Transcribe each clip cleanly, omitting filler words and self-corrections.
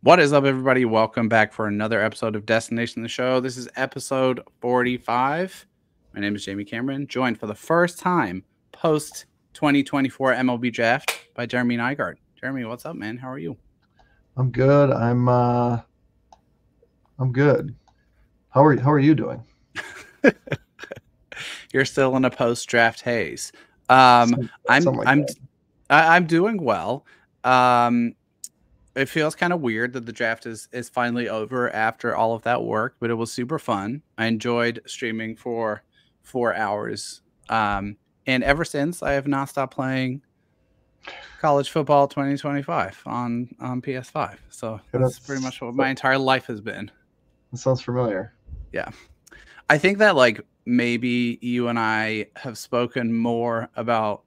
What is up, everybody? Welcome back for another episode of Destination the Show. This is episode 45. My name is Jamie Cameron, joined for the first time post 2024 MLB Draft by Jeremy Nygaard. Jeremy, what's up, man? How are you? I'm good. I'm good. How are you doing? You're still in a post-draft haze. I'm Something like I'm that. I'm doing well. Um, it feels kind of weird that the draft is finally over after all of that work, but it was super fun. I enjoyed streaming for 4 hours. And ever since, I have not stopped playing college football 2025 on PS5. So Yeah, that's pretty much what my entire life has been. that sounds familiar. Yeah. I think that like maybe you and I have spoken more about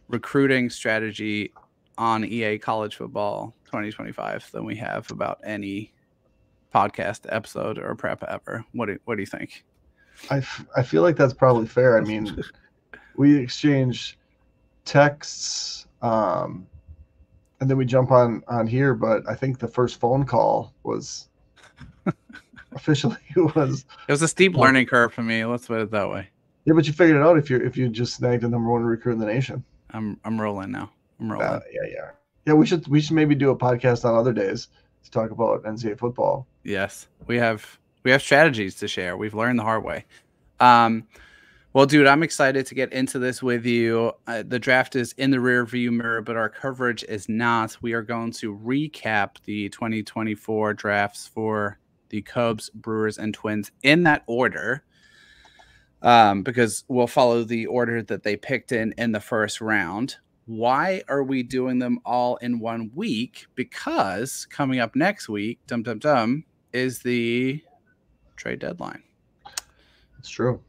recruiting strategy on EA College Football 2025 than we have about any podcast episode or prep ever. What do you think? I feel like that's probably fair. I mean, we exchange texts, and then we jump on here. But I think the first phone call was officially was. It was a steep learning curve for me. Let's put it that way. Yeah, but you figured it out if you just snagged the number one recruit in the nation. I'm rolling now. I'm rolling. Yeah. We should maybe do a podcast on other days to talk about NCAA football. Yes, we have strategies to share. We've learned the hard way. Well, dude, I'm excited to get into this with you. The draft is in the rear view mirror, but our coverage is not. We are going to recap the 2024 drafts for the Cubs, Brewers, and Twins in that order, because we'll follow the order that they picked in the first round. Why are we doing them all in 1 week? Because coming up next week, is the trade deadline. It's true.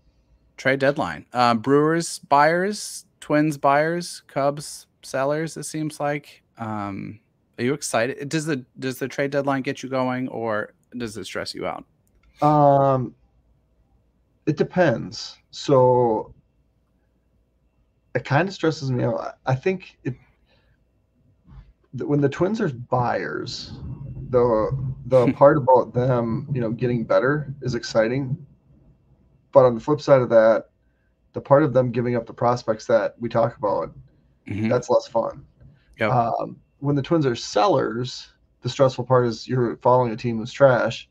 Trade deadline. Brewers buyers, Twins buyers, Cubs sellers. It seems like. Are you excited? Does the trade deadline get you going, or does it stress you out? It depends. So it kind of stresses me out. I think when the Twins are buyers, the part about them, getting better is exciting. But on the flip side of that, the part of them giving up the prospects that we talk about, that's less fun. Yep. When the Twins are sellers, the stressful part is you're following a team who's trash.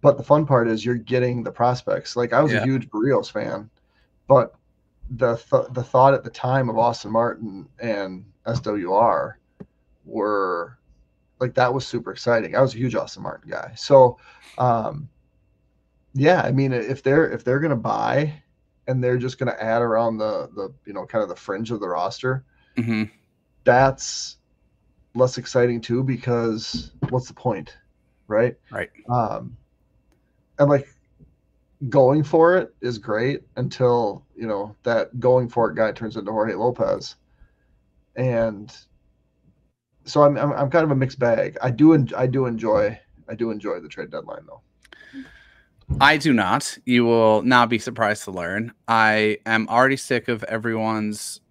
But the fun part is you're getting the prospects. Like I was a huge Barrios fan, but the thought at the time of Austin Martin and SWR were like that was super exciting. I was a huge Austin Martin guy. So yeah, I mean if they're gonna buy and they're just gonna add around the kind of the fringe of the roster, that's less exciting too, because what's the point? Right? Right. And like going for it is great until that going for it guy turns into Jorge Lopez, and so I'm kind of a mixed bag. I do enjoy the trade deadline though. I do not. You will not be surprised to learn. I am already sick of everyone's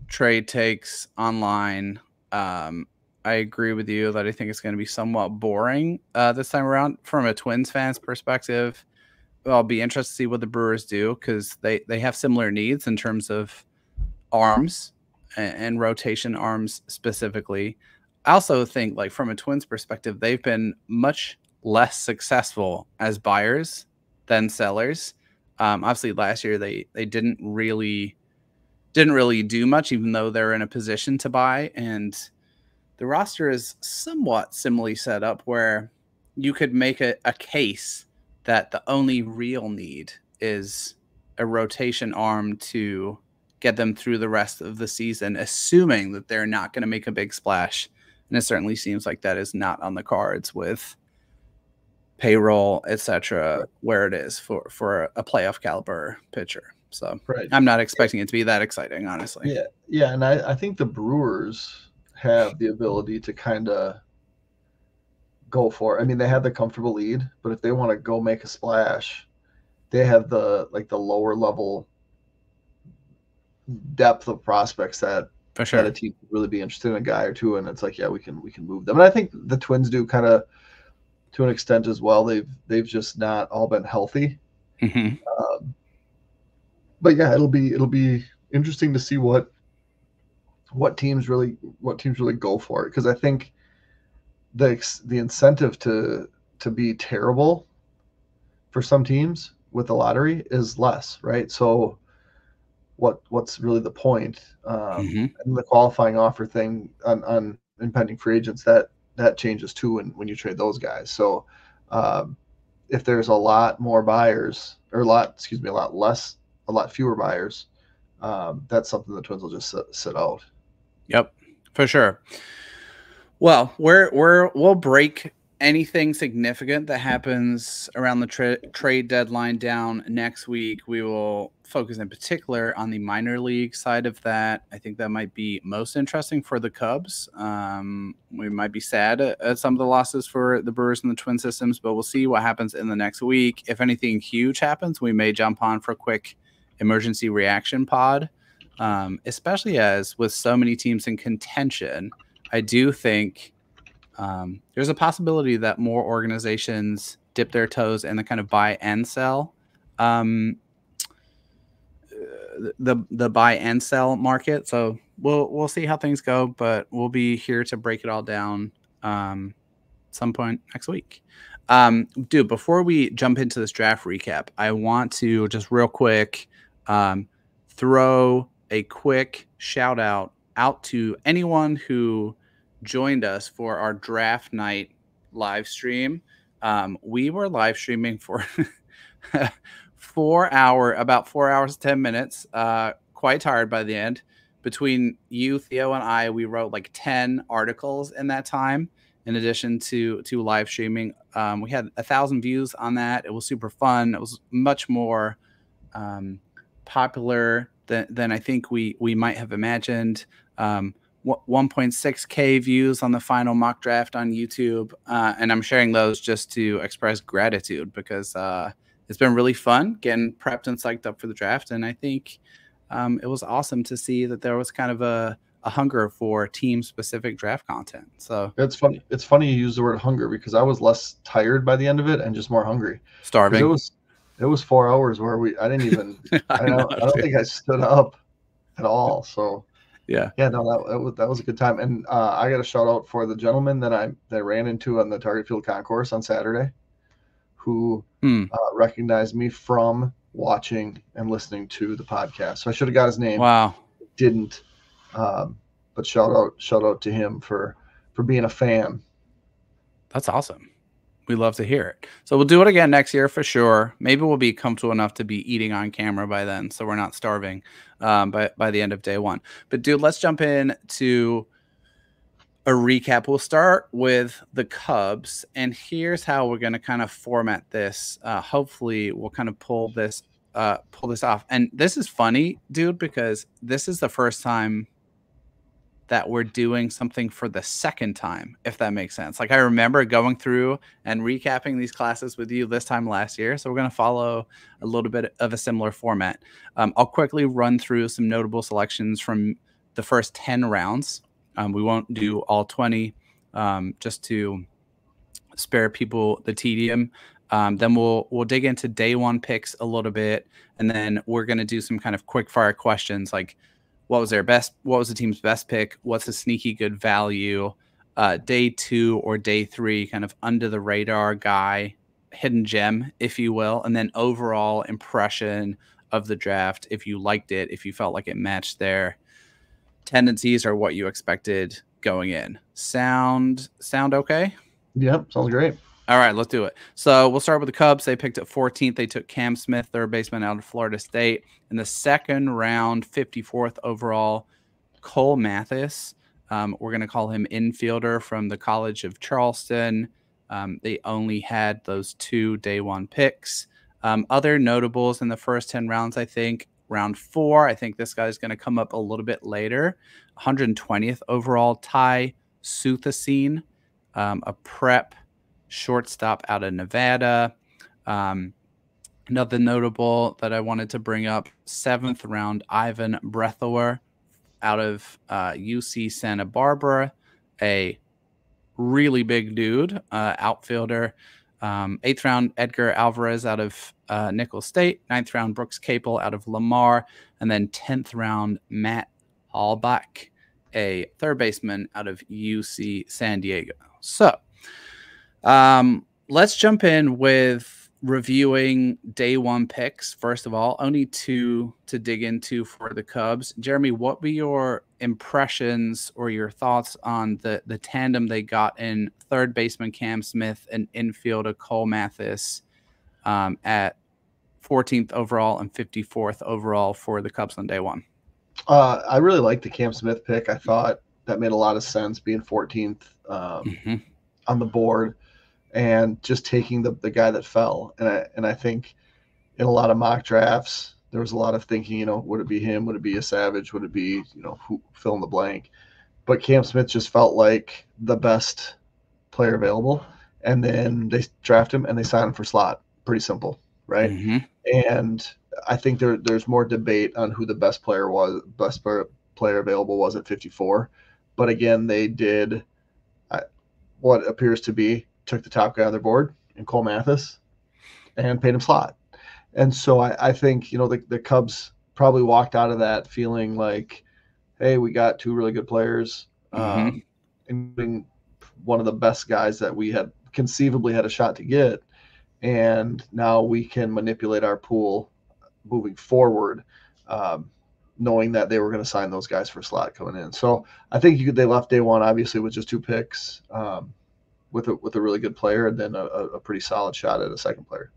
trade takes online. I agree with you that I think it's going to be somewhat boring this time around. From a Twins fan's perspective, I'll be interested to see what the Brewers do, because they have similar needs in terms of arms and rotation arms specifically. I also think, like, from a Twins perspective, they've been much less successful as buyers than sellers. Obviously, last year they didn't really do much, even though they're in a position to buy, and the roster is somewhat similarly set up where you could make a case that the only real need is a rotation arm to get them through the rest of the season, assuming that they're not going to make a big splash. And it certainly seems like that is not on the cards with payroll, etc., where it is for a playoff caliber pitcher. So I'm not expecting it to be that exciting, honestly. Yeah, and I think the Brewers have the ability to kind of go for it. I mean, they have the comfortable lead, but if they want to go make a splash, they have the lower level depth of prospects that For that a sure. team could really be interested in a guy or two, and it's like, yeah, we can move them. And I think the Twins do kind of to an extent as well. They've just not all been healthy. Mm-hmm. But yeah, it'll be interesting to see what teams really go for it, because I think the incentive to be terrible for some teams with the lottery is less, right? So what's really the point? Mm-hmm. And the qualifying offer thing on impending free agents, that changes too when you trade those guys. So um, if there's a lot more buyers, or a lot fewer buyers, that's something the Twins will just sit out. Yep, for sure. Well, we'll break anything significant that happens around the trade deadline down next week. We will focus in particular on the minor league side of that. I think that might be most interesting for the Cubs. We might be sad at some of the losses for the Brewers and the Twin systems, but we'll see what happens in the next week. If anything huge happens, we may jump on for a quick emergency reaction pod, especially as with so many teams in contention. I do think there's a possibility that more organizations dip their toes in the kind of buy and sell, the buy and sell market. So we'll see how things go, but we'll be here to break it all down some point next week. Dude, before we jump into this draft recap, I want to just real quick throw a quick shout out to anyone who joined us for our draft night live stream. We were live streaming for about 4 hours, 10 minutes, quite tired by the end. Between you, Theo, and I, we wrote like 10 articles in that time, in addition to live streaming. We had 1,000 views on that. It was super fun. It was much more popular than I think we might have imagined. 1.6K views on the final mock draft on YouTube. And I'm sharing those just to express gratitude, because it's been really fun getting prepped and psyched up for the draft. And I think it was awesome to see that there was kind of a hunger for team specific draft content. So it's funny. It's funny you use the word hunger, because I was less tired by the end of it and just more hungry. Starving. Because it was 4 hours where I didn't even I don't think I stood up at all. So yeah, no, that was a good time. And I got a shout out for the gentleman that I ran into on the Target Field Concourse on Saturday, who recognized me from watching and listening to the podcast. So I should have got his name. Wow. Didn't. But shout out to him for being a fan. That's awesome. We love to hear it. So we'll do it again next year for sure. Maybe we'll be comfortable enough to be eating on camera by then, so we're not starving by the end of day one. But dude, let's jump in to a recap. We'll start with the Cubs, and here's how we're going to kind of format this. Hopefully, we'll kind of pull this off. And this is funny, dude, because this is the first time that we're doing something for the second time, if that makes sense. Like, I remember going through and recapping these classes with you this time last year. So we're going to follow a little bit of a similar format. I'll quickly run through some notable selections from the first 10 rounds. We won't do all 20 just to spare people the tedium. Then we'll dig into day one picks a little bit. And then we're going to do some kind of quick fire questions like, what was the team's best pick? What's a sneaky good value? Day two or day three, kind of under the radar guy, hidden gem, if you will. And then overall impression of the draft, if you liked it, if you felt like it matched their tendencies or what you expected going in. Sound okay? Yep, sounds great. All right, let's do it. So we'll start with the Cubs. They picked at 14th. They took Cam Smith, third baseman out of Florida State. In the second round, 54th overall, Cole Mathis. We're going to call him infielder from the College of Charleston. They only had those 2 day one picks. Other notables in the first 10 rounds, I think. Round 4, I think this guy's going to come up a little bit later. 120th overall, Ty Suthasine, a prep shortstop out of Nevada. Another notable that I wanted to bring up, 7th round, Ivan Breathower, out of UC Santa Barbara, a really big dude, outfielder. 8th round Edgar Alvarez out of Nicholls State, 9th round Brooks Capel out of Lamar, and then 10th round Matt Hallbach, a third baseman out of UC San Diego. So let's jump in with reviewing day one picks. First of all, only 2 to dig into for the Cubs. Jeremy, what were your impressions or your thoughts on the tandem they got in third baseman Cam Smith and infielder Cole Mathis at 14th overall and 54th overall for the Cubs on day one? I really liked the Cam Smith pick. I thought that made a lot of sense, being 14th on the board and just taking the guy that fell. And I think in a lot of mock drafts, there was a lot of thinking, would it be him? Would it be a Savage? Would it be, who fill in the blank? But Cam Smith just felt like the best player available. And then they draft him and they sign him for slot. Pretty simple, right? And I think there's more debate on who the best player available was at 54. But again, they did what appears to be, took the top guy on their board in Cole Mathis and paid him slot. And so I think, the Cubs probably walked out of that feeling like, hey, we got 2 really good players, including one of the best guys that we had conceivably had a shot to get. And now we can manipulate our pool moving forward, knowing that they were going to sign those guys for slot coming in. So I think they left day one, obviously, with just 2 picks, with a really good player, and then a pretty solid shot at a second player.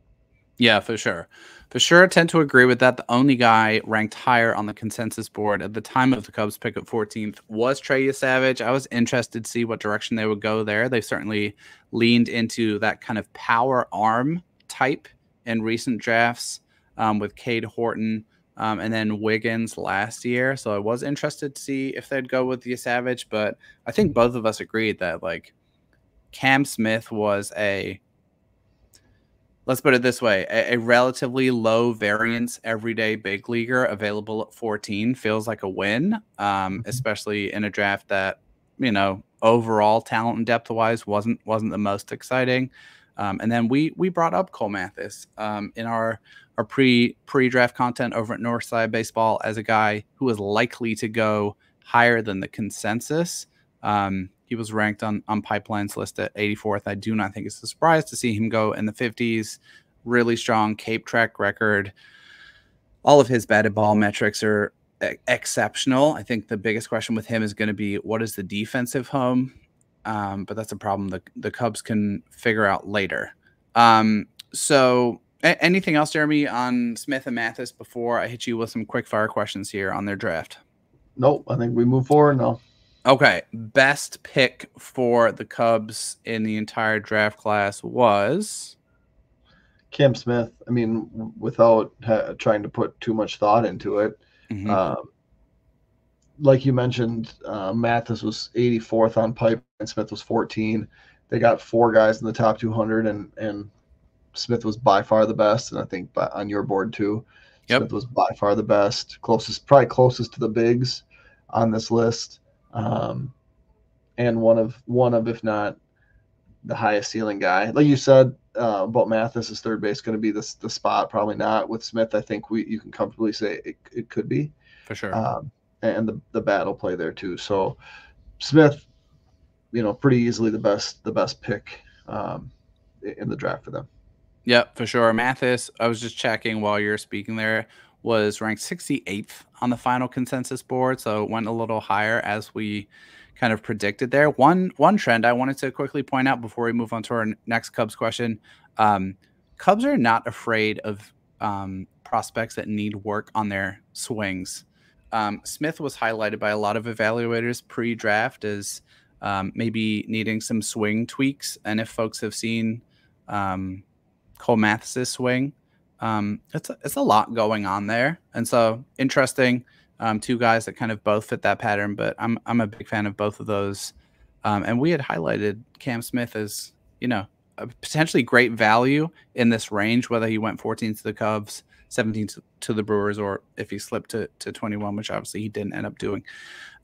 Yeah, for sure. For sure, I tend to agree with that. The only guy ranked higher on the consensus board at the time of the Cubs pick at 14th was Trey Savage. I was interested to see what direction they would go there. They certainly leaned into that kind of power arm type in recent drafts with Cade Horton and then Wiggins last year. So I was interested to see if they'd go with the Savage, but I think both of us agreed that Cam Smith was let's put it this way, a relatively low variance everyday big leaguer available at 14 feels like a win, especially in a draft that, overall talent and depth wise wasn't the most exciting. And then we brought up Cole Mathis in our pre-draft content over at Northside Baseball as a guy who was likely to go higher than the consensus. He was ranked on Pipeline's list at 84th. I do not think it's a surprise to see him go in the 50s. Really strong Cape track record. All of his batted ball metrics are exceptional. I think the biggest question with him is going to be, what is the defensive home? But that's a problem the Cubs can figure out later. So anything else, Jeremy, on Smith and Mathis before I hit you with some quick fire questions here on their draft? Nope. I think we move forward now. Okay, best pick for the Cubs in the entire draft class was Cam Smith. I mean, without trying to put too much thought into it, like you mentioned, Mathis was 84th on Pipe and Smith was 14. They got 4 guys in the top 200, and Smith was by far the best. And I think on your board too, Smith was by far the best, probably closest to the bigs on this list. And one of, if not the highest ceiling guy, like you said, about Mathis, is third base going to be the spot? Probably not. With Smith, I think you can comfortably say it could be for sure. And the battle play there too. So Smith, pretty easily the best pick in the draft for them. Yep, for sure. Mathis, I was just checking while you're speaking there, was ranked 68th on the final consensus board, so it went a little higher as we kind of predicted there. One trend I wanted to quickly point out before we move on to our next Cubs question. Cubs are not afraid of prospects that need work on their swings. Smith was highlighted by a lot of evaluators pre-draft as maybe needing some swing tweaks, and if folks have seen Cole Mathis' swing, it's a lot going on there, and so interesting. 2 guys that kind of both fit that pattern, but I'm a big fan of both of those. And we had highlighted Cam Smith as, a potentially great value in this range, whether he went 14th to the Cubs, 17 to the Brewers, or if he slipped to 21, which obviously he didn't end up doing.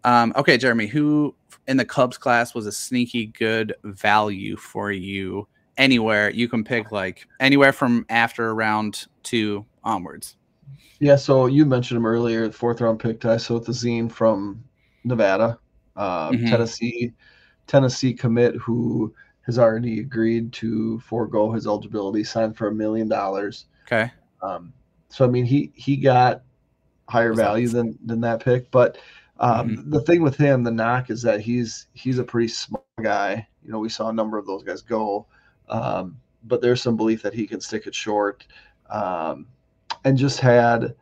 Okay, Jeremy, who in the Cubs class was a sneaky good value for you? Anywhere you can pick, like anywhere from after round 2 onwards. Yeah, so you mentioned him earlier, the 4th-round pick, Zine from Nevada, Tennessee commit who has already agreed to forego his eligibility, signed for $1 million. Okay. So I mean, he got higher value than that pick, but the thing with him, the knock is that he's a pretty small guy. You know, we saw a number of those guys go, but there's some belief that he can stick it short, and just had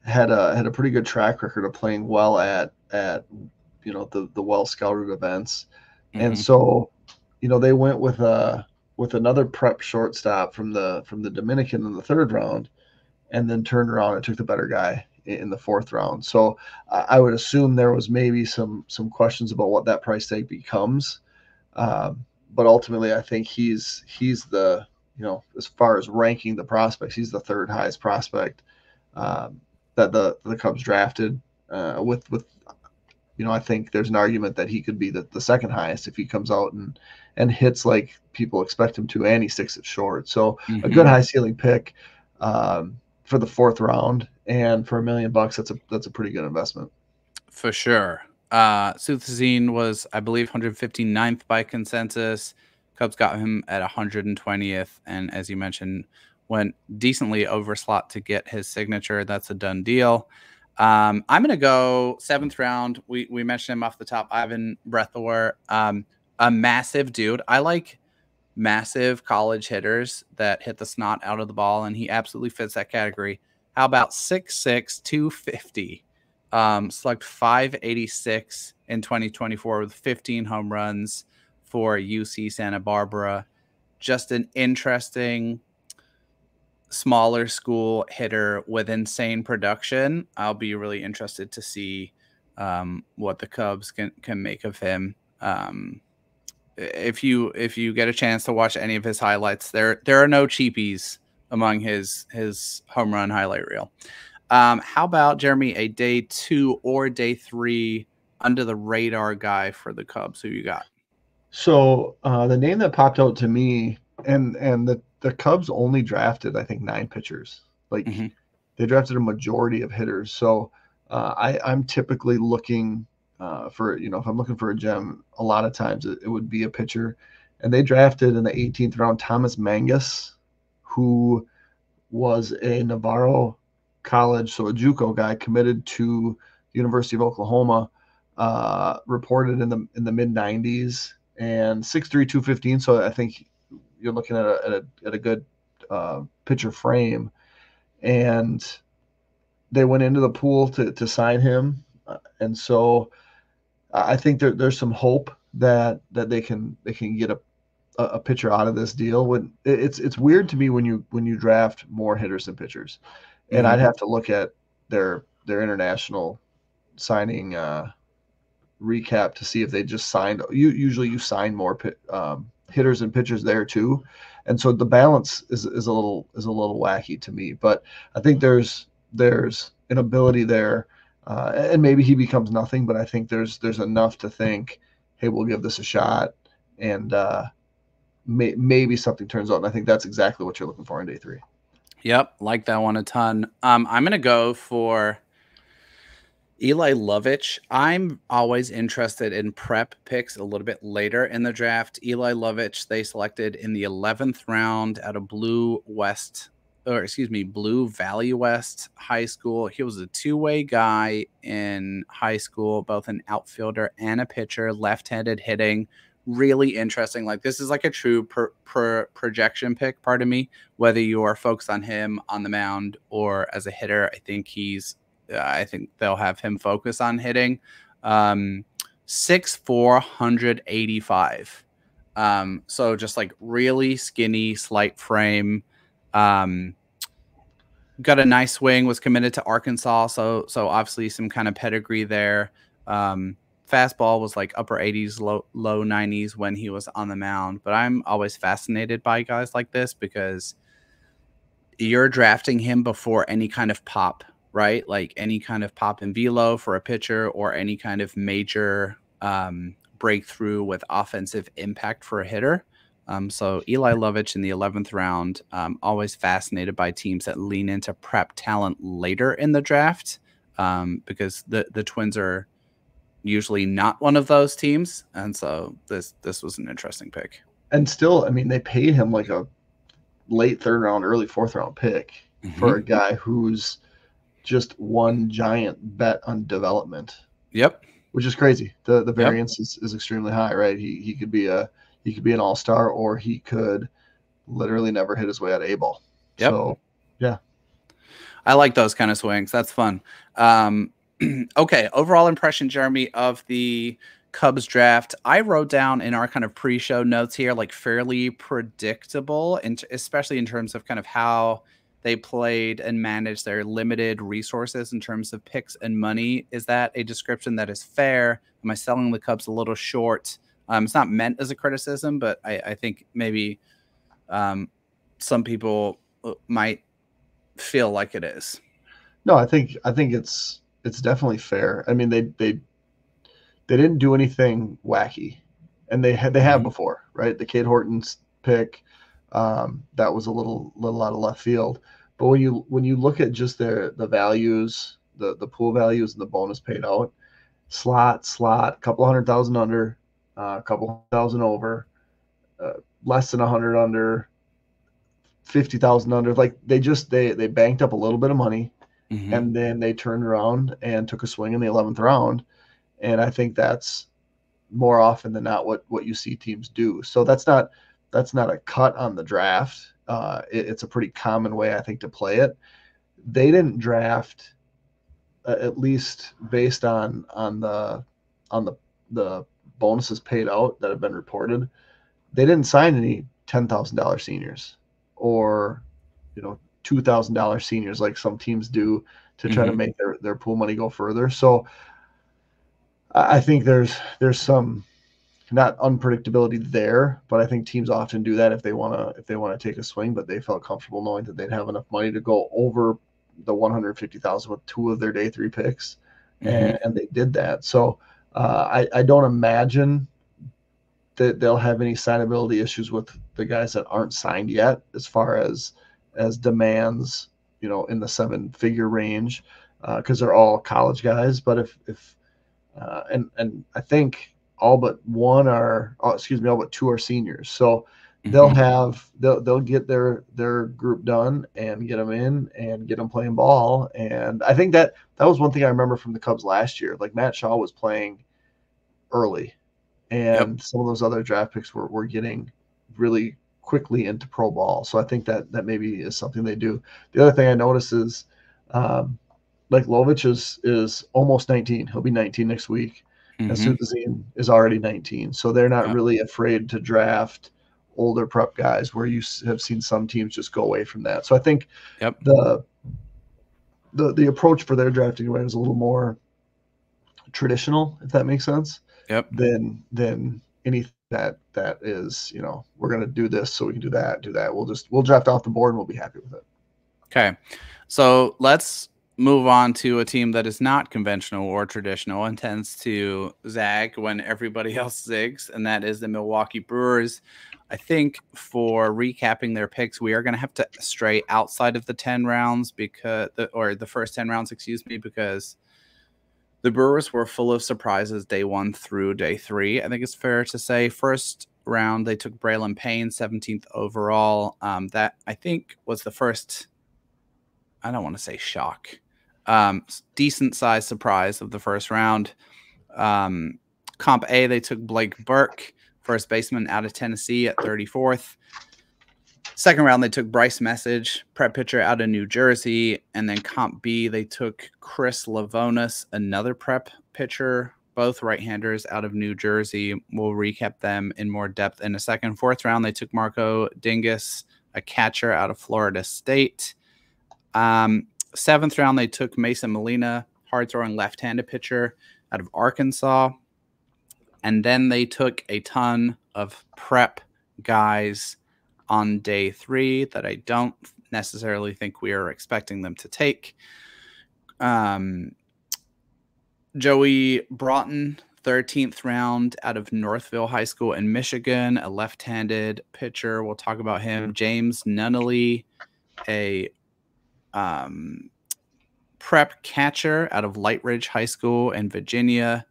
a pretty good track record of playing well at you know the well scouted events, and so you know they went with another prep shortstop from the Dominican in the 3rd round, and then turned around and took the better guy in the 4th round. So I would assume there was maybe some questions about what that price tag becomes, but ultimately I think he's the, you know, as far as ranking the prospects, he's the 3rd highest prospect that the Cubs drafted. With you know, I think there's an argument that he could be the 2nd highest if he comes out and hits like people expect him to, and he sticks it short. So a good high ceiling pick for the 4th round, and for $1 million, that's a pretty good investment. For sure. Zine was, I believe, 159th by consensus. Cubs got him at 120th, and as you mentioned, went decently over slot to get his signature. That's a done deal. I'm going to go 7th round. We mentioned him off the top, Ivan Brethor, a massive dude. I like massive college hitters that hit the snot out of the ball, and he absolutely fits that category. How about 6'6", 250? Slugged .586 in 2024 with 15 home runs for UC Santa Barbara. Just an interesting smaller school hitter with insane production. I'll be really interested to see what the Cubs can make of him. If you get a chance to watch any of his highlights, there are no cheapies among his home run highlight reel. How about, Jeremy, a day 2 or day 3 under the radar guy for the Cubs? Who you got? So the name that popped out to me, and the Cubs only drafted, I think, 9 pitchers. Like they drafted a majority of hitters. So I'm typically looking for, you know, if I'm looking for a gem, a lot of times it would be a pitcher. And they drafted in the 18th round Thomas Mangus, who was a Navarro College, so a JUCO guy, committed to the University of Oklahoma, reported in the mid 90s, and 6'3", 215. So I think you're looking at a good pitcher frame, and they went into the pool to sign him, and so I think there's some hope that they can get a pitcher out of this deal. When it's weird to me when you draft more hitters than pitchers, and I'd have to look at their international signing recap to see if they just signed. Usually you sign more hitters and pitchers there too, and so the balance is a little wacky to me. But I think there's an ability there, and maybe he becomes nothing. But I think there's enough to think, hey, we'll give this a shot, and maybe something turns out. And I think that's exactly what you're looking for in day 3. Yep, like that one a ton. I'm going to go for Eli Lovich. I'm always interested in prep picks a little bit later in the draft. Eli Lovich, they selected in the 11th round out of Blue Valley West High School. He was a two-way guy in high school, both an outfielder and a pitcher, left-handed hitting. Really interesting. Like, this is like a true projection pick, pardon me, whether you are focused on him on the mound or as a hitter. I think they'll have him focus on hitting. 6'4", 185. So just like really skinny, slight frame. Got a nice swing, was committed to Arkansas. So obviously some kind of pedigree there. Fastball was like upper 80s, low 90s when he was on the mound. But I'm always fascinated by guys like this because you're drafting him before any kind of pop, right? Like any kind of pop in velo for a pitcher or any kind of major breakthrough with offensive impact for a hitter. So Eli Lovich in the 11th round, always fascinated by teams that lean into prep talent later in the draft, because the Twins are usually not one of those teams. And so this was an interesting pick. And still, I mean, they paid him like a late 3rd round, early 4th round pick for a guy who's just one giant bet on development. Yep. Which is crazy. The variance is extremely high, right? He could be an all-star, or he could literally never hit his way out of A-ball. Yep. So, yeah. I like those kind of swings. That's fun. Okay, overall impression, Jeremy, of the Cubs draft. I wrote down in our kind of pre-show notes here, like fairly predictable, and especially in terms of kind of how they played and managed their limited resources in terms of picks and money. Is that a description that is fair? Am I selling the Cubs a little short? It's not meant as a criticism, but I think maybe some people might feel like it is. No, I think it's definitely fair. I mean, they didn't do anything wacky, and they have before, right? The Cade Horton's pick, that was a little out of left field. But when you look at just the values, the pool values and the bonus paid out, slot, a couple $100,000 under, a couple $100,000 over, less than 100 under, 50,000 under. Like they banked up a little bit of money, and then they turned around and took a swing in the 11th round. And I think that's more often than not what you see teams do. So that's not a cut on the draft. It's a pretty common way, I think, to play it. They didn't draft, at least based on the bonuses paid out that have been reported. They didn't sign any $10,000 seniors or $2,000 seniors like some teams do to try to make their pool money go further. So I think there's some not unpredictability there, but I think teams often do that if they want to take a swing, but they felt comfortable knowing that they'd have enough money to go over the 150,000 with 2 of their day 3 picks, and they did that. So I don't imagine that they'll have any signability issues with the guys that aren't signed yet, as far as demands, in the 7-figure range, because they're all college guys. But if I think all but 2 are seniors. So they'll get their group done and get them in and get them playing ball. And I think that was one thing I remember from the Cubs last year. Like Matt Shaw was playing early, and some of those other draft picks were getting really quickly into pro ball. So I think that maybe is something they do. The other thing I notice is like Lovich is almost 19. He'll be 19 next week. And Sutazine is already 19. So they're not really afraid to draft older prep guys, where you have seen some teams just go away from that. So I think the approach for their drafting is a little more traditional, if that makes sense, than anything that is, we're going to do this so we can do that. We'll draft off the board and we'll be happy with it. Okay. So let's move on to a team that is not conventional or traditional and tends to zag when everybody else zigs, and that is the Milwaukee Brewers. I think for recapping their picks, we are going to have to stray outside of the 10 rounds the first 10 rounds, because the Brewers were full of surprises day 1 through day 3. I think it's fair to say first round, they took Braylon Payne, 17th overall. That I think was the first, I don't want to say shock, decent sized surprise of the first round. Comp A, they took Blake Burke, first baseman out of Tennessee, at 34th. Second round, they took Bryce Message, prep pitcher out of New Jersey. And then Comp B, they took Chris Lavonis, another prep pitcher, both right-handers out of New Jersey. We'll recap them in more depth in a second. Fourth round, they took Marco Dingus, a catcher out of Florida State. 7th round, they took Mason Molina, hard-throwing left-handed pitcher out of Arkansas. And then they took a ton of prep guys on day 3 that I don't necessarily think we are expecting them to take. Joey Broughton, 13th round out of Northville High School in Michigan, a left-handed pitcher. We'll talk about him. James Nunnally, a prep catcher out of Light Ridge High School in Virginia.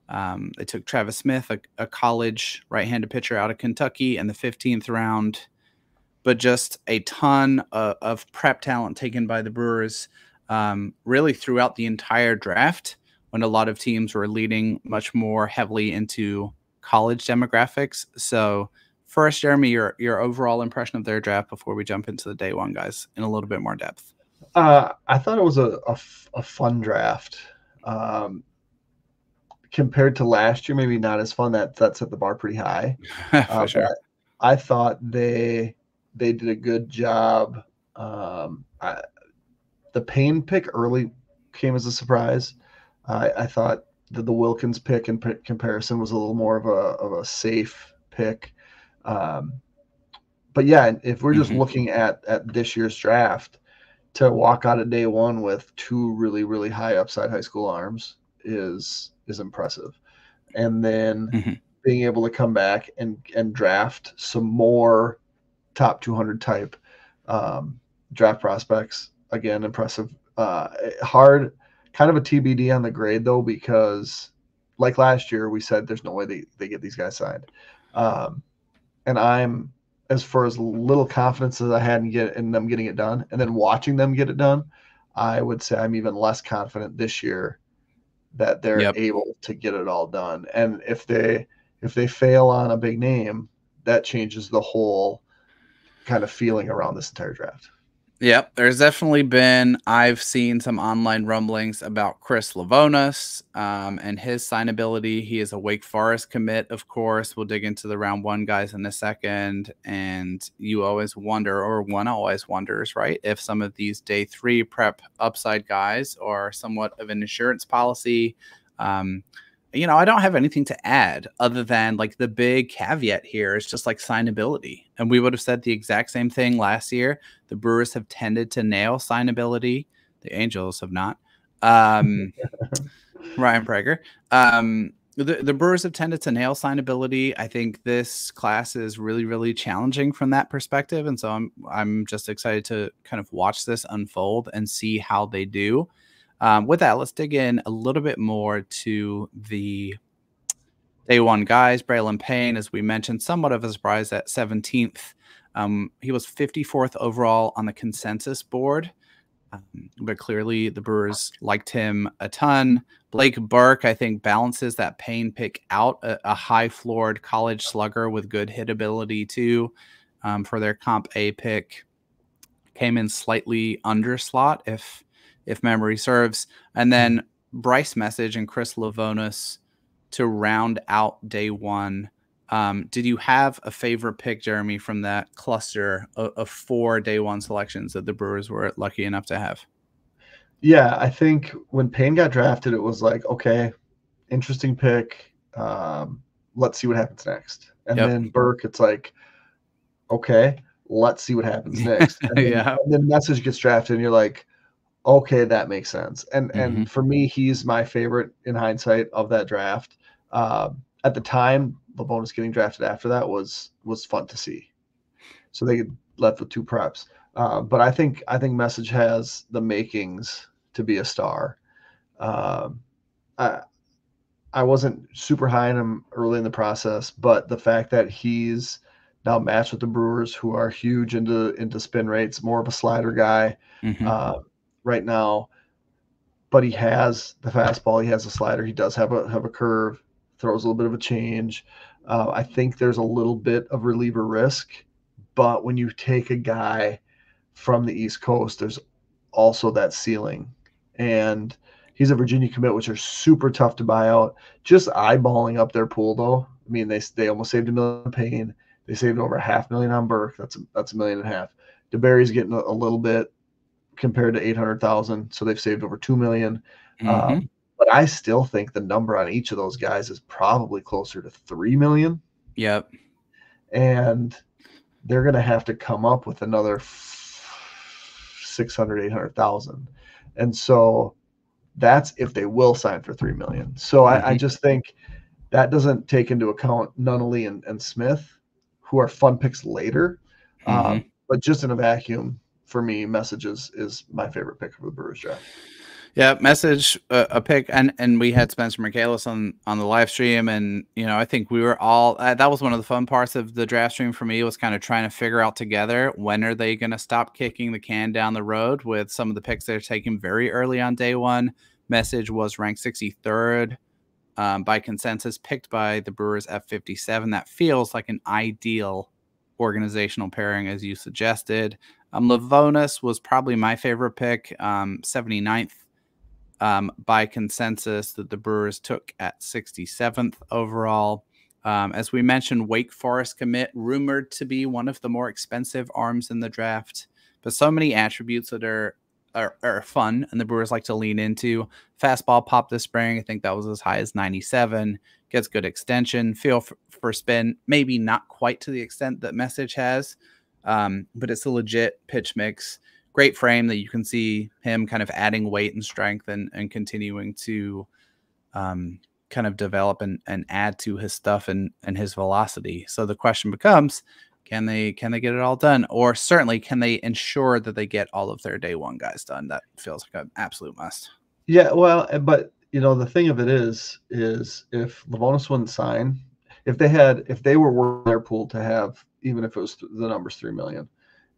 They took Travis Smith, a college right-handed pitcher out of Kentucky, in the 15th round. But just a ton of prep talent taken by the Brewers really throughout the entire draft, when a lot of teams were leading much more heavily into college demographics. So first, Jeremy, your overall impression of their draft before we jump into the day one guys in a little bit more depth. I thought it was a fun draft. Compared to last year, maybe not as fun. That set the bar pretty high. For sure. I thought they did a good job. The Payne pick early came as a surprise. I thought that the Wilkins pick in comparison was a little more of a safe pick. But yeah, if we're just looking at this year's draft, to walk out of day one with two really, really high upside high school arms is impressive. And then being able to come back and draft some more top 200 type draft prospects, again, impressive. Hard, kind of a TBD on the grade though, because like last year we said there's no way they get these guys signed. And I'm, as far as little confidence as I had in them getting it done, and then watching them get it done, I would say I'm even less confident this year that they're able to get it all done. And if they fail on a big name, that changes the whole kind of feeling around this entire draft. Yep, there's definitely been, I've seen some online rumblings about Chris Livonis and his signability. He is a Wake Forest commit, of course. We'll dig into the round one guys in a second. And you always wonder, or one always wonders, right, if some of these day three prep upside guys are somewhat of an insurance policy. You know, I don't have anything to add other than like the big caveat here is just like signability. And we would have said the exact same thing last year. The Brewers have tended to nail signability. The Angels have not. Ryan Prager. The Brewers have tended to nail signability. I think this class is really, really challenging from that perspective. And so I'm just excited to kind of watch this unfold and see how they do. With that, let's dig in a little bit more to the day one guys. Braylon Payne, as we mentioned, somewhat of a surprise at 17th. He was 54th overall on the consensus board, but clearly the Brewers liked him a ton. Blake Burke, I think, balances that Payne pick out, a high-floored college slugger with good hit ability too. For their Comp A pick, came in slightly under slot, if memory serves. And then Bryce Message and Chris Livonis to round out day one. Did you have a favorite pick, Jeremy, from that cluster of 4 day one selections that the Brewers were lucky enough to have? Yeah, I think when Payne got drafted, it was like, okay, interesting pick. Let's see what happens next. And then Burke, it's like, okay, let's see what happens next. And then Message gets drafted, and you're like, okay, that makes sense. And for me, he's my favorite in hindsight of that draft. At the time, Livonis getting drafted after that was fun to see. So they get left with 2 preps. But I think Message has the makings to be a star. I wasn't super high on him early in the process, but the fact that he's now matched with the Brewers, who are huge into spin rates, more of a slider guy. Right now, but he has the fastball, he has a slider, he does have a curve, throws a little bit of a change. I think there's a little bit of reliever risk, but when you take a guy from the East Coast, there's also that ceiling. And he's a Virginia commit, which are super tough to buy out. Just eyeballing up their pool, though. I mean, they almost saved $1 million on Payne. They saved over $500,000 on Burke. That's $1.5 million. DeBerry's getting a little bit compared to 800,000, so they've saved over $2 million. But I still think the number on each of those guys is probably closer to $3 million. Yep. And they're going to have to come up with another 600, 800,000. And so that's if they will sign for $3 million. So I just think that doesn't take into account Nunnally and Smith, who are fun picks later. But just in a vacuum, for me, Message is my favorite pick for the Brewers draft. Yeah, Message a pick, and we had Spencer Michaelis on the live stream, and I think we were all that was one of the fun parts of the draft stream for me, was kind of trying to figure out together when are they going to stop kicking the can down the road with some of the picks they're taking very early on day one. Message was ranked 63rd by consensus, picked by the Brewers at 57. That feels like an ideal organizational pairing, as you suggested. Lavonis was probably my favorite pick, 79th. By consensus, that the Brewers took at 67th overall. As we mentioned, Wake Forest commit, rumored to be one of the more expensive arms in the draft, but so many attributes that are fun, and the Brewers like to lean into. Fastball pop this spring, I think that was as high as 97. Gets good extension, feel for spin, maybe not quite to the extent that Message has, but it's a legit pitch mix. Great frame that you can see him kind of adding weight and strength and continuing to kind of develop and add to his stuff and his velocity. So the question becomes, can they get it all done? Or certainly, can they ensure that they get all of their day one guys done? That feels like an absolute must. Yeah, well, but the thing of it is if Lavonis wouldn't sign, if they were working their pool to have, even if it was the numbers 3 million,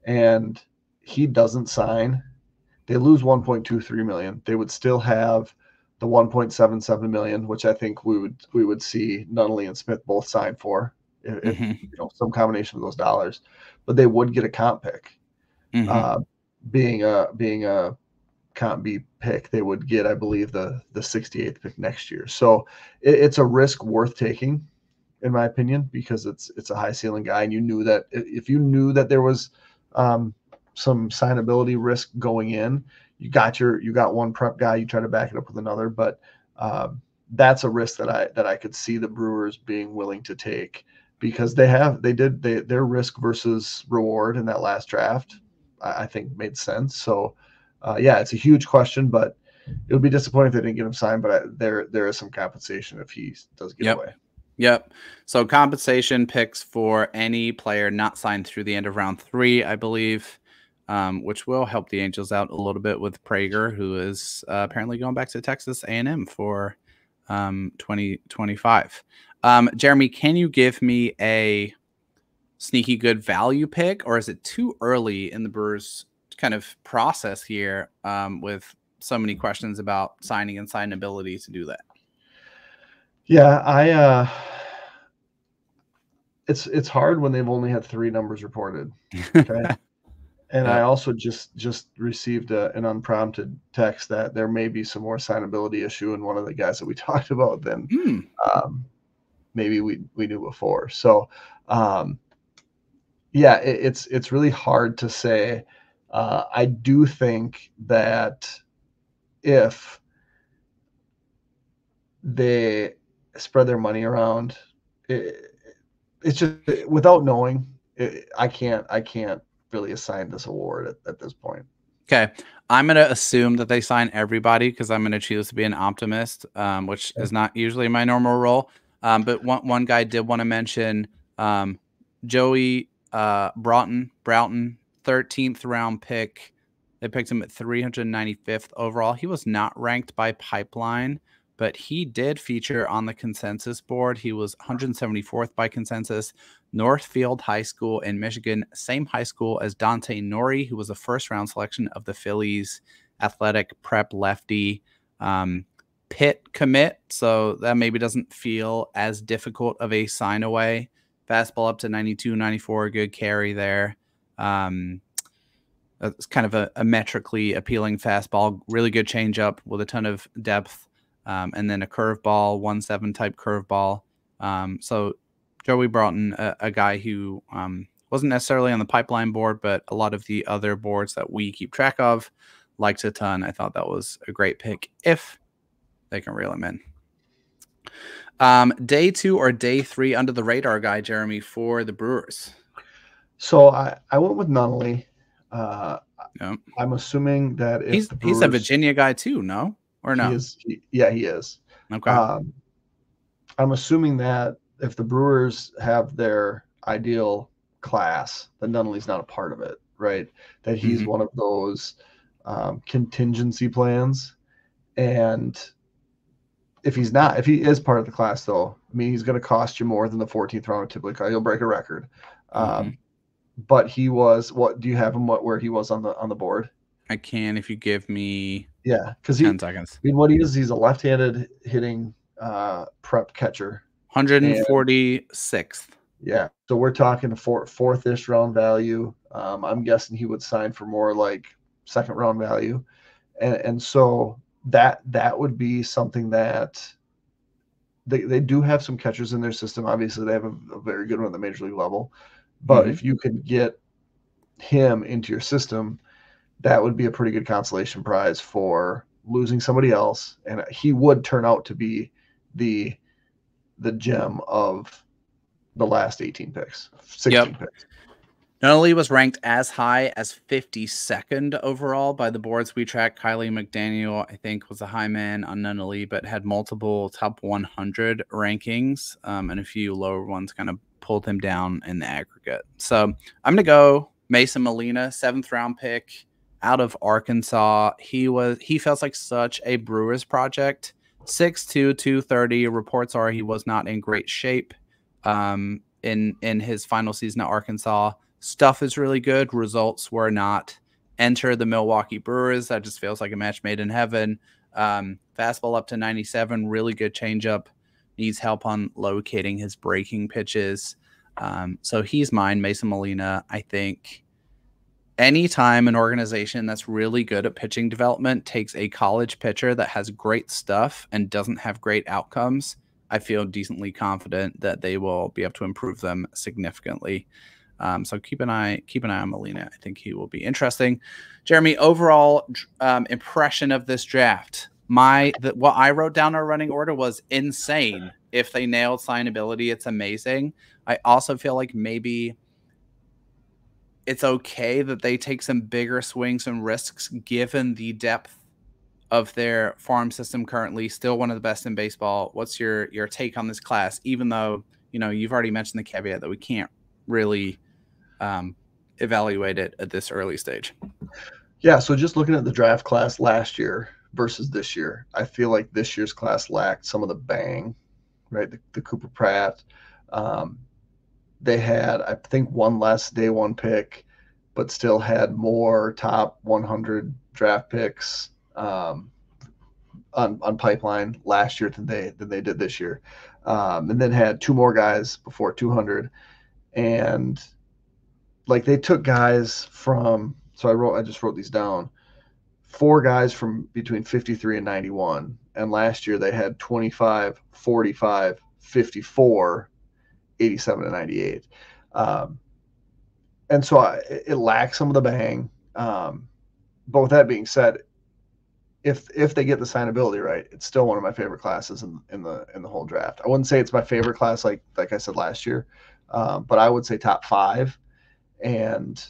and he doesn't sign, they lose 1.23 million. They would still have the 1.77 million, which I think we would see Nunnally and Smith both sign for, if some combination of those dollars. But they would get a comp pick. Being a comp B pick, they would get, I believe, the 68th pick next year. So it's a risk worth taking, in my opinion, because it's a high ceiling guy, and you knew that if you knew that there was some signability risk going in, you got one prep guy, you try to back it up with another, but that's a risk that I could see the Brewers being willing to take, because their risk versus reward in that last draft, I think made sense. So yeah, it's a huge question, but it would be disappointing if they didn't get him signed, but there is some compensation if he does get away. Yep. So compensation picks for any player not signed through the end of round 3, I believe, which will help the Angels out a little bit with Prager, who is apparently going back to Texas A&M for 2025. Jeremy, can you give me a sneaky good value pick, or is it too early in the Brewers kind of process here with so many questions about signing and signability to do that? Yeah, it's hard when they've only had 3 numbers reported. Okay. And I also just received an unprompted text that there may be some more signability issue in one of the guys that we talked about than maybe we knew before. So yeah, it's really hard to say. I do think that if they spread their money around, it's just, without knowing, I can't really assign this award at this point. Okay, I'm gonna assume that they sign everybody because I'm gonna choose to be an optimist, which is not usually my normal role. But one guy did want to mention Joey Broughton, 13th round pick. They picked him at 395th overall. He was not ranked by Pipeline, but he did feature on the consensus board. He was 174th by consensus. Northfield High School in Michigan, same high school as Dante Nori, who was a first-round selection of the Phillies, athletic prep lefty. Pitt commit, so that maybe doesn't feel as difficult of a sign away. Fastball up to 92, 94, good carry there. It's kind of a metrically appealing fastball, really good changeup with a ton of depth, and then a curveball, 1-7 type curveball. So Joey Broughton, a guy who wasn't necessarily on the Pipeline board, but a lot of the other boards that we keep track of liked a ton. I thought that was a great pick if they can reel him in. Day 2 or day 3 under the radar guy, Jeremy, for the Brewers? So I went with Nunnally. Yep. I'm assuming that if he's the Brewers, he's a Virginia guy too, no? Or he no? is, yeah, he is. Okay. I'm assuming that if the Brewers have their ideal class, then Nunnally's not a part of it, right? That he's one of those contingency plans. And if he is part of the class, though, I mean, he's going to cost you more than the 14th round typically. He'll break a record. But he was, what do you have him? Where he was on the board? I can if you give me because 10 seconds. I mean, what he is, he's a left-handed hitting prep catcher. 146th. Yeah, so we're talking a fourth-ish round value. I'm guessing he would sign for more like second round value, and so that would be something that they do have some catchers in their system. Obviously, they have a very good one at the major league level, but if you could get him into your system, that would be a pretty good consolation prize for losing somebody else, and he would turn out to be the gem of the last 18 picks, 16 picks. Nunnally was ranked as high as 52nd overall by the boards we track. Kylie McDaniel, I think, was a high man on Nunnally, but had multiple top 100 rankings, and a few lower ones kind of pulled him down in the aggregate. So I'm going to go Mason Molina, 7th round pick out of Arkansas. He feels like such a Brewers project. 6'2", 230. Reports are he was not in great shape in his final season at Arkansas. Stuff is really good. Results were not. Enter the Milwaukee Brewers. That just feels like a match made in heaven. Fastball up to 97. Really good changeup. Needs help on locating his breaking pitches. So he's mine, Mason Molina. I think anytime an organization that's really good at pitching development takes a college pitcher that has great stuff and doesn't have great outcomes, I feel decently confident that they will be able to improve them significantly. So keep an eye on Molina. I think he will be interesting. Jeremy, overall impression of this draft. What I wrote down our running order was insane. If they nailed signability, it's amazing. I also feel like maybe it's okay that they take some bigger swings and risks given the depth of their farm system currently. Still one of the best in baseball. What's your take on this class, even though you've already mentioned the caveat that we can't really evaluate it at this early stage? Yeah, so just looking at the draft class last year versus this year, I feel like this year's class lacked some of the bang, right? The Cooper Pratt. They had, I think, one less day one pick, but still had more top 100 draft picks on pipeline last year than they did this year, and then had two more guys before 200, and like they took guys from. So I just wrote these down. 4 guys from between 53 and 91, and last year they had 25, 45, 54. 87 and 98. And so it lacks some of the bang. But with that being said, if they get the signability right, it's still one of my favorite classes in the whole draft. I wouldn't say it's my favorite class like I said last year, but I would say top 5. And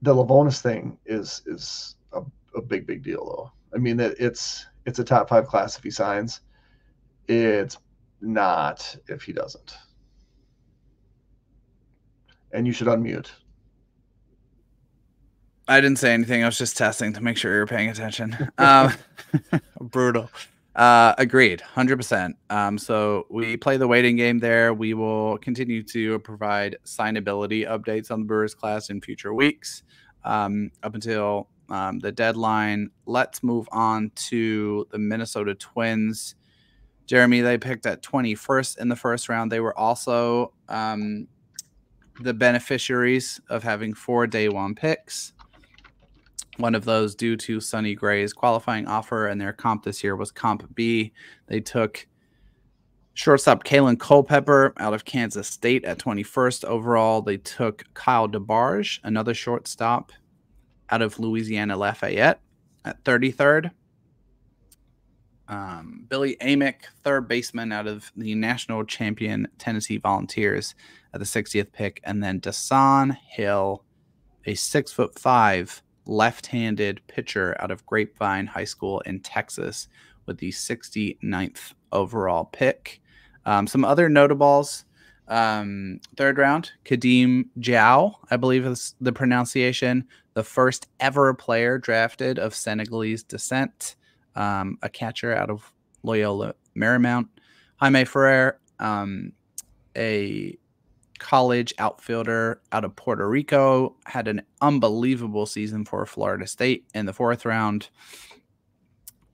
the Lavonis thing is a big deal though. I mean it's a top 5 class if he signs. It's not if he doesn't. And you should unmute. I didn't say anything. I was just testing to make sure you're paying attention. Brutal. Agreed. 100%. So we play the waiting game there. We will continue to provide signability updates on the Brewers class in future weeks up until the deadline. Let's move on to the Minnesota Twins. Jeremy, they picked at 21st in the first round. They were also the beneficiaries of having 4 day one picks. One of those due to Sonny Gray's qualifying offer, and their comp this year was Comp B. They took shortstop Kalen Culpepper out of Kansas State at 21st overall. They took Kyle DeBarge, another shortstop out of Louisiana Lafayette, at 33rd. Billy Amick, third baseman out of the national champion Tennessee Volunteers at the 60th pick. And then Dasan Hill a 6'5" left-handed pitcher out of Grapevine High School in Texas with the 69th overall pick. Some other notables. Third round, Kadeem Jiao, I believe is the pronunciation, the first ever player drafted of Senegalese descent, a catcher out of Loyola Marymount. Jaime Ferrer, a college outfielder out of Puerto Rico, had an unbelievable season for Florida State in the 4th round.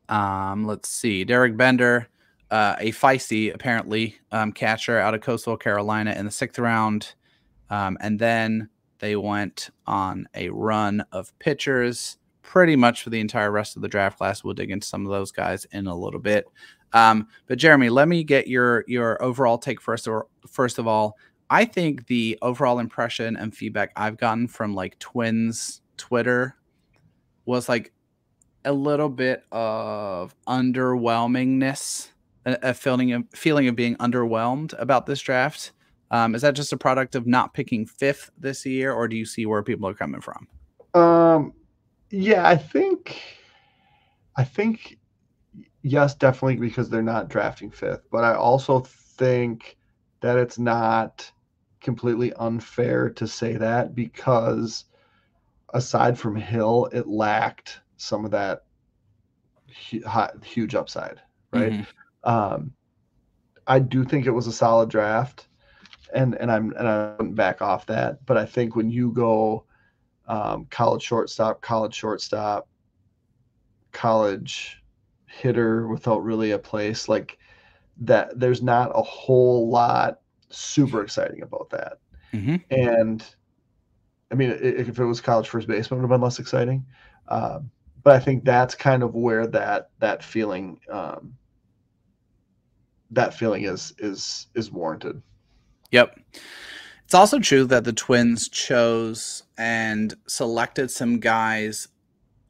Let's see, Derek Bender, a feisty, apparently, catcher out of Coastal Carolina in the 6th round. And then they went on a run of pitchers pretty much for the entire rest of the draft class. We'll dig into some of those guys in a little bit. But Jeremy, let me get your overall take first of all. I think the overall impression and feedback I've gotten from like Twins Twitter was like a little bit of underwhelmingness, a feeling of being underwhelmed about this draft. Is that just a product of not picking 5th this year, or do you see where people are coming from? Yeah, I think yes, definitely, because they're not drafting 5th. But I also think that it's not completely unfair to say that, because aside from Hill, it lacked some of that huge upside, right? Mm-hmm. I do think it was a solid draft, and I wouldn't back off that. But I think when you go college shortstop, college hitter without really a place like that, there's not a whole lot super exciting about that. Mm-hmm. And I mean, if it was college first baseman, it would have been less exciting. But I think that's kind of where that feeling is warranted. Yep. It's also true that the Twins chose and selected some guys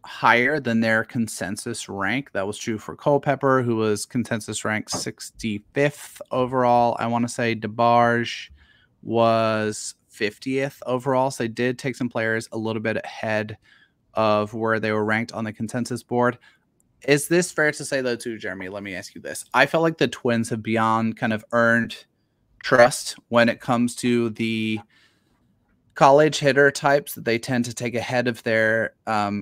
higher than their consensus rank. That was true for Culpepper, who was consensus ranked 65th overall. I want to say DeBarge was 50th overall. So they did take some players a little bit ahead of where they were ranked on the consensus board. Is this fair to say, though, too, Jeremy? Let me ask you this. I felt like the Twins have beyond kind of earned trust when it comes to the college hitter types that they tend to take ahead of their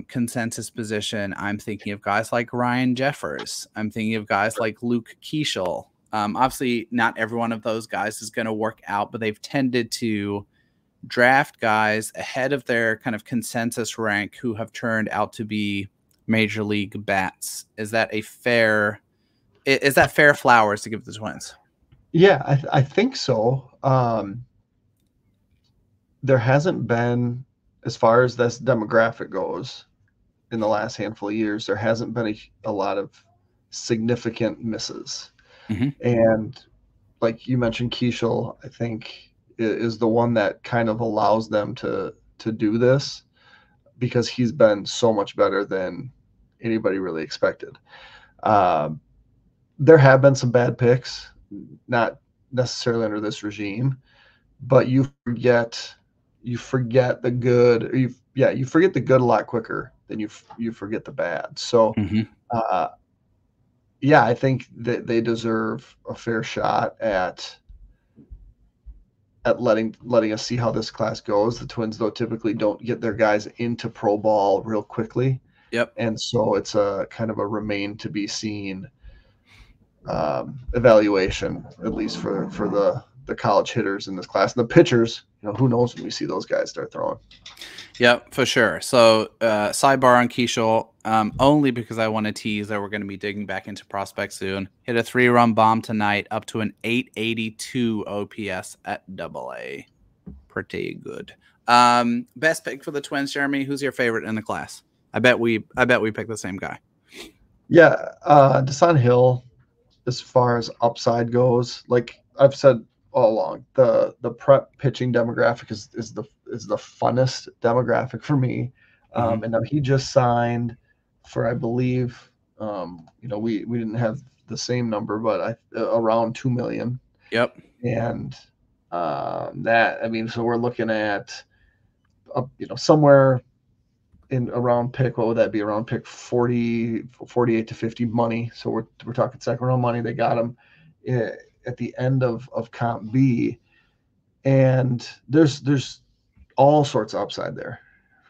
consensus position. I'm thinking of guys like Ryan Jeffers. I'm thinking of guys like Luke Keeschel. Obviously, not every one of those guys is going to work out, but they've tended to draft guys ahead of their kind of consensus rank who have turned out to be major league bats. Is that fair flowers to give the Twins? Yeah, I think so. There hasn't been, as far as this demographic goes, in the last handful of years, there hasn't been a lot of significant misses. Mm-hmm. And like you mentioned, Keeschel, I think, is the one that kind of allows them to do this, because he's been so much better than anybody really expected. There have been some bad picks, not necessarily under this regime, but you forget the good, or you forget the good a lot quicker than you forget the bad. So, mm-hmm. I think that they deserve a fair shot at letting us see how this class goes. The Twins, though, typically don't get their guys into pro ball real quickly. Yep. And so it's a kind of a remain to be seen evaluation, at least for the college hitters in this class. And the pitchers, who knows when we see those guys start throwing. Yep, for sure. So sidebar on Keeschel, only because I want to tease that we're going to be digging back into prospects soon. Hit a 3-run bomb tonight, up to an 882 OPS at AA. Pretty good. Best pick for the Twins, Jeremy. Who's your favorite in the class? I bet we picked the same guy. Yeah, Desan Hill, as far as upside goes, like I've said all along, the prep pitching demographic is the funnest demographic for me. Mm-hmm. And now he just signed for, I believe, we didn't have the same number, but around $2 million. Yep. And so we're looking at somewhere in around pick, what would that be? Around pick 48 to 50 money. So we're talking second round money. They got him at the end of comp B, and there's all sorts of upside there,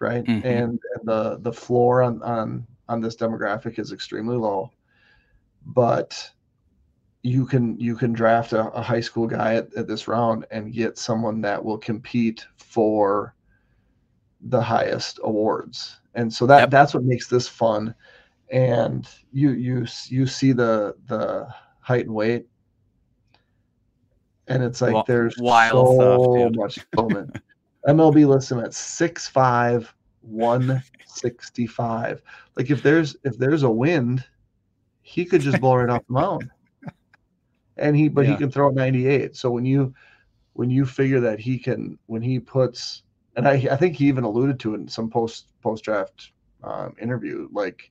right? Mm-hmm. And the floor on this demographic is extremely low, but you can draft a high school guy at this round and get someone that will compete for the highest awards. And so that's what makes this fun. And you see the height and weight, and it's like there's wild stuff, so dude. much development. MLB lists him at 6'5", 165. Like if there's a wind, he could just blow right off the mound. And he can throw at 98. So when you figure that he can, when he puts, and I think he even alluded to it in some post draft interview, like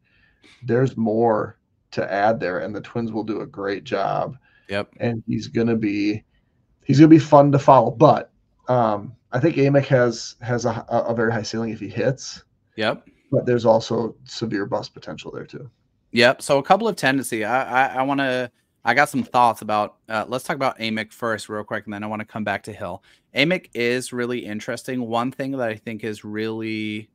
there's more to add there, and the Twins will do a great job. Yep. And he's gonna be fun to follow. But I think Amick has a very high ceiling if he hits. Yep. But there's also severe bust potential there too. Yep. So a couple of tendency. I got some thoughts about. Let's talk about Amick first, real quick, and then I want to come back to Hill. Amick is really interesting. One thing that I think is really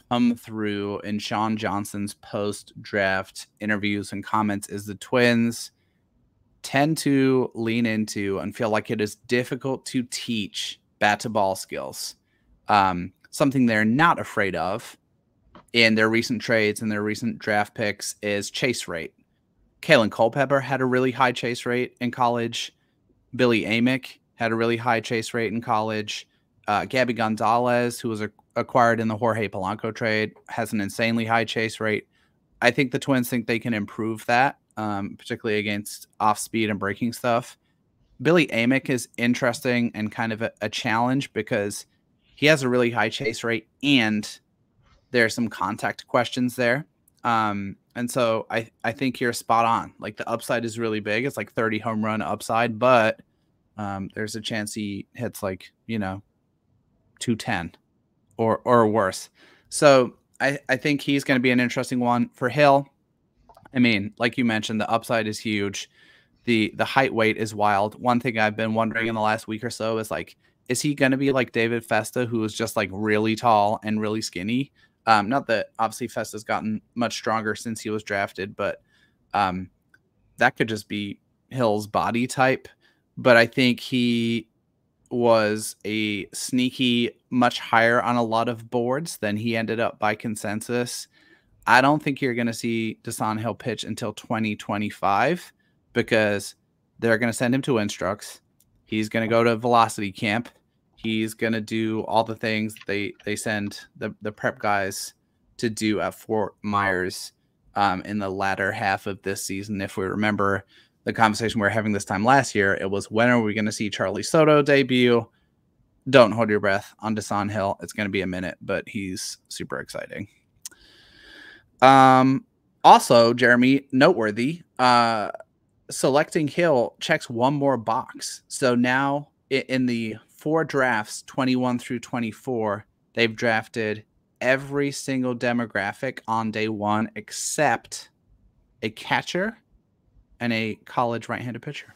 come through in Sean Johnson's post-draft interviews and comments is the Twins tend to lean into and feel like it is difficult to teach bat-to-ball skills. Something they're not afraid of in their recent trades and their recent draft picks is chase rate. Kalen Culpepper had a really high chase rate in college. Billy Amick had a really high chase rate in college. Gabby Gonzalez, who was acquired in the Jorge Polanco trade, has an insanely high chase rate. I think the Twins think they can improve that, particularly against off-speed and breaking stuff. Billy Amick is interesting and kind of a challenge because he has a really high chase rate and there are some contact questions there. And so I think you're spot on. Like the upside is really big. It's like 30 home run upside, but there's a chance he hits like, 210 or worse. So I think he's going to be an interesting one for Hill. I mean, like you mentioned, the upside is huge. The height weight is wild. One thing I've been wondering in the last week or so is like, is he going to be like David Festa, who is just like really tall and really skinny? Not that obviously Festa's gotten much stronger since he was drafted, but that could just be Hill's body type. But I think he was a sneaky much higher on a lot of boards than he ended up by consensus. I don't think you're going to see Dasan Hill pitch until 2025 because they're going to send him to Instructs. He's going to go to velocity camp. He's going to do all the things they send the prep guys to do at Fort Myers in the latter half of this season. If we remember the conversation we were having this time last year, it was, when are we going to see Charlie Soto debut? Don't hold your breath on Dasan Hill. It's going to be a minute, but he's super exciting. Also, Jeremy, noteworthy, selecting Hill checks one more box. So now in the 4 drafts, 21 through 24, they've drafted every single demographic on day 1 except a catcher and a college right-handed pitcher.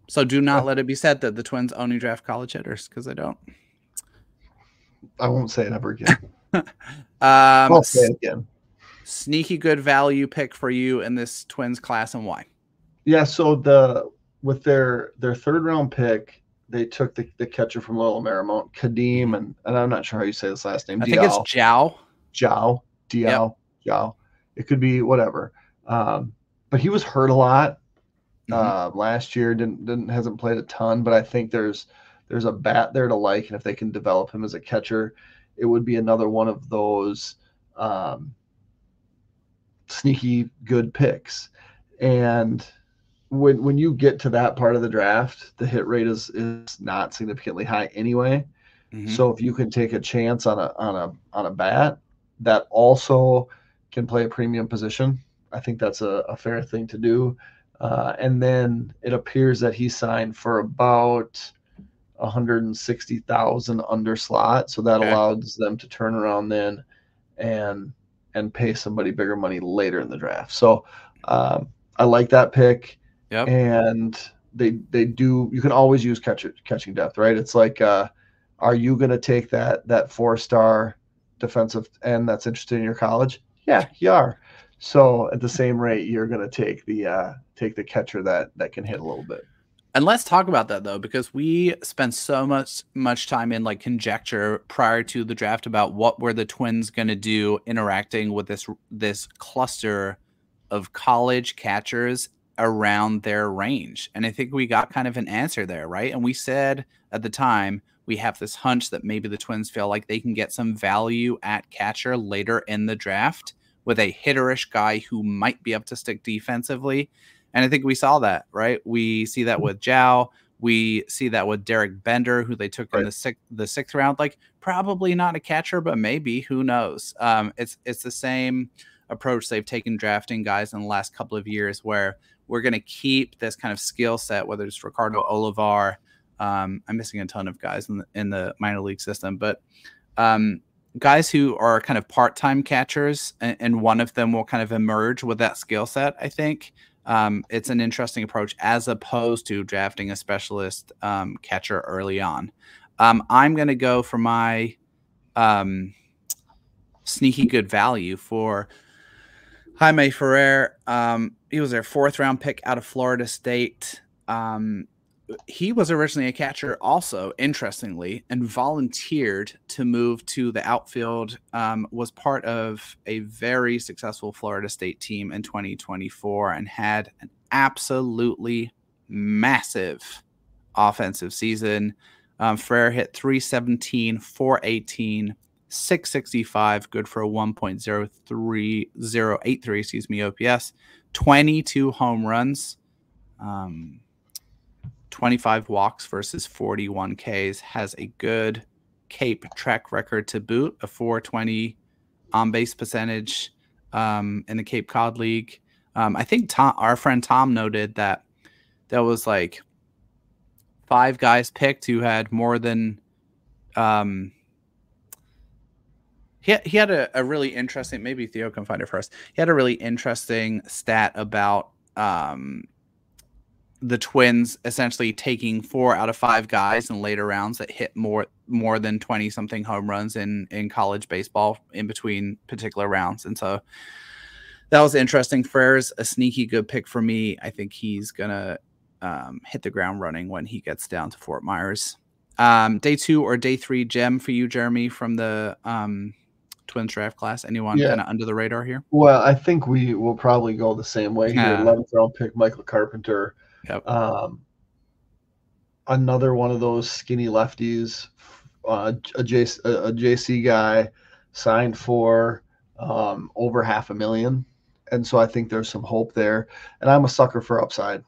So do not let it be said that the Twins only draft college hitters, because they don't. I won't say it ever again. I'll say it again. Sneaky good value pick for you in this Twins class, and why? Yeah, so with their 3rd round pick, they took the catcher from Loyola Marymount, Kadeem, and I'm not sure how you say this last name. I think it's Zhao. Zhao. It could be whatever. But he was hurt a lot last year. Hasn't played a ton, but I think there's a bat there to like, and if they can develop him as a catcher, it would be another one of those sneaky good picks. And when you get to that part of the draft, the hit rate is not significantly high anyway. So if you can take a chance on a bat that also can play a premium position, I think that's a fair thing to do. And then it appears that he signed for about 160,000 under slot, so that Okay. allows them to turn around then and pay somebody bigger money later in the draft. So I like that pick, Yep. and they do. You can always use catching depth, right? It's like, are you going to take that 4-star defensive end that's interested in your college? Yeah, you are. So at the same rate, you're going to take the catcher that can hit a little bit. And let's talk about that though, because we spent so much time in like conjecture prior to the draft about what were the Twins going to do interacting with this cluster of college catchers around their range. And I think we got kind of an answer there, right? And we said at the time we have this hunch that maybe the Twins feel like they can get some value at catcher later in the draft with a hitterish guy who might be able to stick defensively. And I think we saw that, right? We see that with Zhao. We see that with Derek Bender, who they took in the sixth round. Like, probably not a catcher, but maybe, who knows? It's the same approach they've taken drafting guys in the last couple of years, where we're going to keep this kind of skill set, whether it's Ricardo Olivar. I'm missing a ton of guys in the minor league system, but guys who are kind of part-time catchers, and one of them will kind of emerge with that skill set, I think. It's an interesting approach as opposed to drafting a specialist catcher early on. I'm going to go for my sneaky good value for Jaime Ferrer. He was their 4th-round pick out of Florida State. He was originally a catcher also, interestingly, and volunteered to move to the outfield, was part of a very successful Florida State team in 2024 and had an absolutely massive offensive season. Ferrer hit 317, 418, 665, good for a 1.03083, OPS, 22 home runs. 25 walks versus 41 Ks, has a good Cape track record to boot, a 420 on-base percentage in the Cape Cod League. I think our friend Tom noted that there was like 5 guys picked who had more than he had a really interesting, maybe Theo can find it for us. He had a really interesting stat about the Twins essentially taking 4 out of 5 guys in later rounds that hit more than 20 something home runs in college baseball in between particular rounds. And so that was interesting. Ferrer's a sneaky good pick for me. I think he's gonna hit the ground running when he gets down to Fort Myers. Day 2 or day 3 gem for you, Jeremy, from the Twins draft class? Anyone kind of under the radar here? Well, I think we will probably go the same way here. 11th round pick, Michael Carpenter. Yep. Another one of those skinny lefties, a JC guy, signed for over $500,000, and so I think there's some hope there. And I'm a sucker for upside,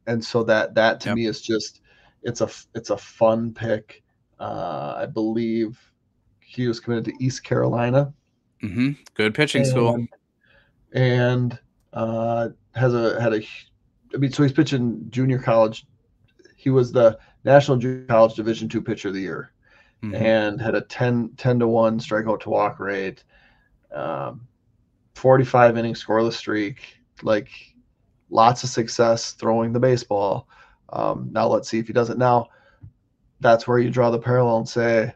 and so that to me is just it's a fun pick. I believe he was committed to East Carolina. Mm-hmm. Good pitching school, and so he's pitching junior college. He was the National Junior College Division II Pitcher of the Year, and had a 10-1 strikeout to walk rate, 45 inning scoreless streak, like lots of success throwing the baseball. Now let's see if he does it. Now that's where you draw the parallel and say